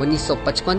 1955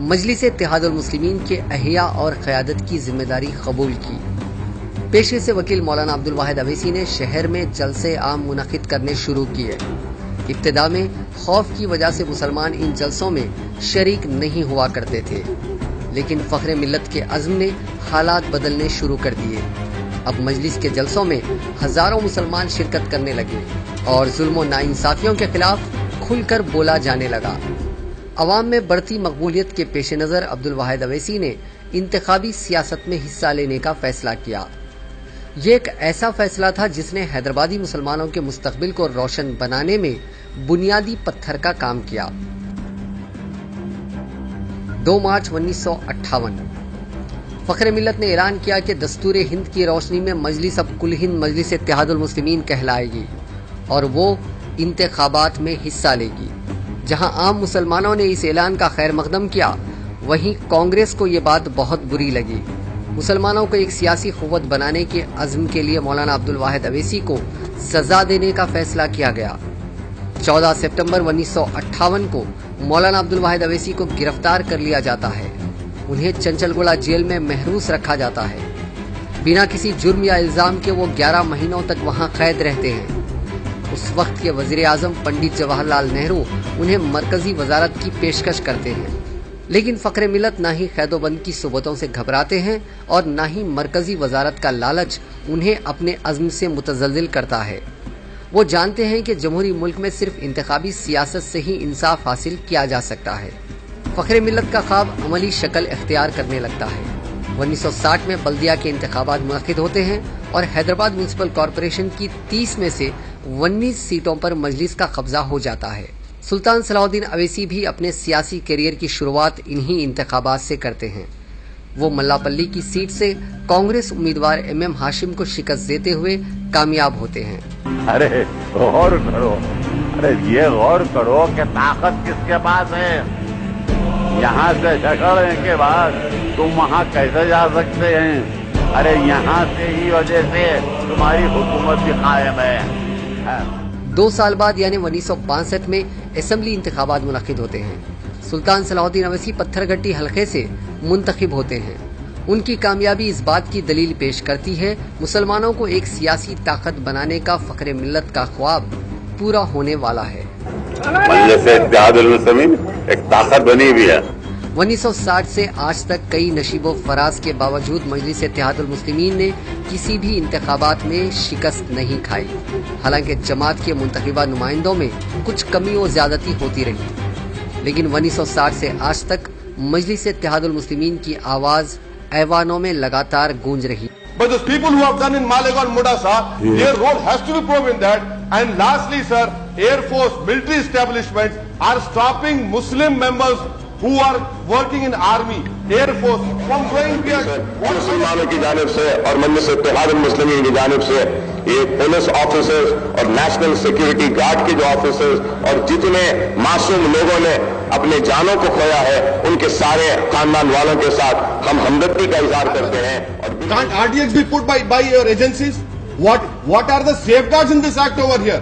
مجلس اتحاد المسلمین کے احیاء اور قیادت کی ذمہ داری قبول کی۔ پیشے سے وکیل مولانا عبدالواحد اویسی نے شہر میں جلسے عام منعقد کرنے شروع کیے۔ ابتدا میں خوف کی وجہ سے مسلمان ان جلسوں میں شریک نہیں ہوا کرتے تھے، لیکن فخر ملت کے عزم نے حالات بدلنے شروع کر دیے۔ اب مجلس کے جلسوں میں ہزاروں مسلمان شرکت کرنے لگے اور ظلم و ناانصافیوں کے خلاف کھل کر بولا جانے لگا۔ عوام میں بڑھتی مقبولیت کے پیش نظر عبدالواحد اویسی نے انتخابی سیاست میں حصہ لینے کا فیصلہ کیا۔ یہ ایک ایسا فیصلہ تھا جس نے حیدرآبادی مسلمانوں کے مستقبل کو روشن بنانے میں بنیادی پتھر کا کام کیا۔ 2 مارچ 1958 فخر ملت نے اعلان کیا کہ دستور ہند کی روشنی میں مجلس اب کل ہند مجلس اتحاد المسلمین کہلائے گی اور وہ انتخابات میں حصہ لے گی۔ جہاں عام مسلمانوں نے اس اعلان کا خیر مقدم کیا، وہیں کانگریس کو یہ بات بہت بری لگی۔ مسلمانوں کو ایک سیاسی قوت بنانے کے عزم کے لیے مولانا عبدالواحد اویسی کو سزا دینے کا فیصلہ کیا گیا۔ 14 سپتمبر 1958 کو مولانا عبدالواحد اویسی کو گرفتار کر لیا جاتا ہے۔ انہیں چنچل گوڑہ جیل میں محروس رکھا جاتا ہے۔ بنا کسی جرم یا الزام کے وہ 11 مہینوں تک وہاں قید رہتے ہیں۔ اس وقت کے وزیر اعظم پنڈت جواہر لال نہرو انہیں مرکزی وزارت کی پیشکش کرتے ہیں، لیکن فخر ملت نہ ہی قید و بند کی صحبتوں سے گھبراتے ہیں اور نہ ہی مرکزی وزارت کا لالچ انہیں اپنے عزم سے متزلزل کرتا ہے۔ وہ جانتے ہیں کہ جمہوری ملک میں صرف انتخابی سیاست سے ہی انصاف حاصل کیا جا سکتا ہے۔ فخر ملت کا خواب عملی شکل اختیار کرنے لگتا ہے۔ 1960 میں بلدیہ کے انتخابات منعقد ہوتے ہیں اور حیدرآباد میونسپل کارپوریشن کی 30 میں سے 19 سیٹوں پر مجلس کا قبضہ ہو جاتا ہے۔ سلطان صلاح الدین اویسی بھی اپنے سیاسی کیریئر کی شروعات انہی انتخابات سے کرتے ہیں۔ وہ ملاپلی کی سیٹ سے کانگریس امیدوار MM ہاشم کو شکست دیتے ہوئے کامیاب ہوتے ہیں۔ ارے یہ غور کرو کہ طاقت کس کے پاس ہے۔ یہاں سے جھگڑنے کے بعد تم وہاں کیسے جا سکتے ہیں؟ ارے یہاں سے ہی وجہ سے تمہاری حکومت بھی قائم ہے۔ 2 سال بعد یعنی 1962 میں اسمبلی انتخابات منعقد ہوتے ہیں۔ سلطان صلاح الدین اویسی پتھر گٹی حلقے سے منتخب ہوتے ہیں۔ ان کی کامیابی اس بات کی دلیل پیش کرتی ہے مسلمانوں کو ایک سیاسی طاقت بنانے کا فخر ملت کا خواب پورا ہونے والا ہے۔ مجلس اتحاد المسلمین ایک طاقت بنی ہوئی ہے۔ 1960 سے آج تک کئی نشیب و فراز کے باوجود مجلس اتحاد المسلمین نے کسی بھی انتخابات میں شکست نہیں کھائی، حالانکہ جماعت کے منتخبہ نمائندوں میں کچھ کمی و زیادتی ہوتی رہی، لیکن 1960 سے آج تک مجلس اتحاد المسلمین کی آواز ایوانوں میں لگاتار گونج رہی۔ But those people who have done in Malegaon, Mudasa, their role has to be proven that. And lastly, sir, Air Force, military establishments are stopping Muslim members who are working in army, Air Force, from going there. مسلمانوں کی جانب سے اور مجلس اتحاد المسلمین کی جانب سے یہ پولیس آفیسرز اور نیشنل سیکیورٹی گارڈ کے جو آفیسرز اور جتنے معصوم لوگوں نے اپنے جانوں کو کھویا ہے، ان کے سارے خاندان والوں کے ساتھ ہم ہمدردی کا اظہار کرتے ہیں۔ Can't RTX be put by your agencies? What are the safeguards in this act over here?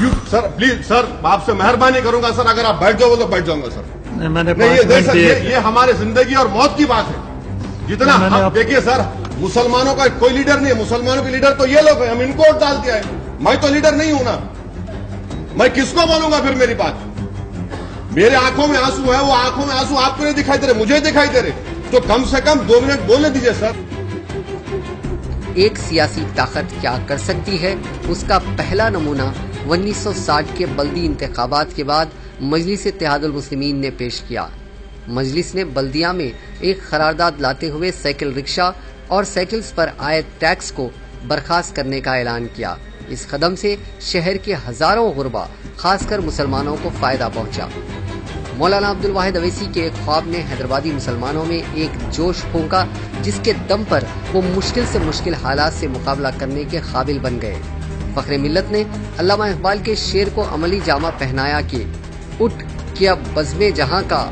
You, sir, please, sir, آپ سے مہربانی کروں گا سر، اگر آپ بیٹھ جاؤ تو بیٹھ جاؤں گا سر۔ یہ ہمارے زندگی اور موت کی بات ہے۔ جتنا ہم دیکھیے سر، مسلمانوں کا کوئی لیڈر نہیں ہے، مسلمانوں کے لیڈر تو یہ لوگ ہیں، ہم ان کو ووٹ ڈالتے ہیں۔ میں تو لیڈر نہیں ہوں نا، میں کس کو بولوں گا پھر؟ میری بات، میرے آنکھوں میں آنسو ہے، وہ آنکھوں میں آنسو آپ کو نہیں دکھائی دے رہے، مجھے دکھائی دے رہے، تو کم سے کم 2 منٹ بولنے دیجیے سر۔ ایک سیاسی طاقت کیا کر سکتی ہے، اس کا پہلا نمونہ 1960 کے بلدی انتخابات کے بعد مجلس اتحاد المسلمین نے پیش کیا۔ مجلس نے بلدیہ میں ایک قرارداد لاتے ہوئے سائیکل رکشہ اور سائیکلز پر عائد ٹیکس کو برخاست کرنے کا اعلان کیا۔ اس قدم سے شہر کے ہزاروں غربا، خاص کر مسلمانوں کو فائدہ پہنچا۔ مولانا عبدالواحد اویسی کے ایک خواب نے حیدرآبادی مسلمانوں میں ایک جوش پھونکا، جس کے دم پر وہ مشکل سے مشکل حالات سے مقابلہ کرنے کے قابل بن گئے۔ فخر ملت نے علامہ اقبال کے شعر کو عملی جامہ پہنایا کہ اٹھ کہ اب بزم جہاں کا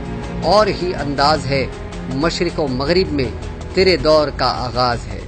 اور ہی انداز ہے، مشرق و مغرب میں تیرے دور کا آغاز ہے۔